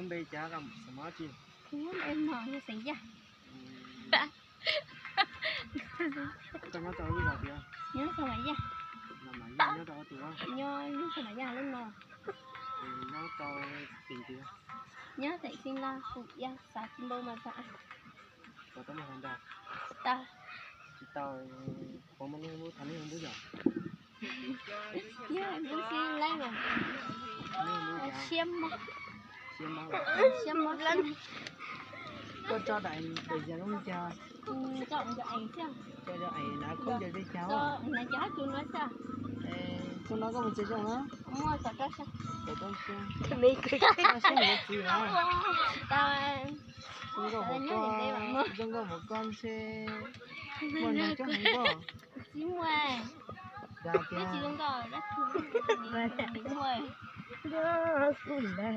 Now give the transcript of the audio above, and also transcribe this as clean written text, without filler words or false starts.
准备加个什么酒？em mò như xảy ra. 怎么找这个酒？ Nhớ sao lại ra? 那么要找酒啊？ Nhớ sao lại ra lên mò? 要找顶酒。 Nhớ tại xin la phục ra xả chim bông mà phải. 我都没看到。 Ta. 知道我们那个谈恋爱多久？ Nhớ em muốn xin lấy mà. 那个 Xem mà. 先忙。 Xem mà lên. Có cho đại gia không cha? Chọn cho ảnh xem. Cho ảnh đã không cho cháu. Cho nó cháu chú nói sao? Con nó có một chơi không á? Mua sợ cho sao? Để con xem. Mì cười. Nó sẽ một gì hả? Tao Không có một con xe. Một nhà cho không có. Chín ngoài. Dạ Cái chị kìa. không có rất thương. Chín ngoài. Đó, cũng là.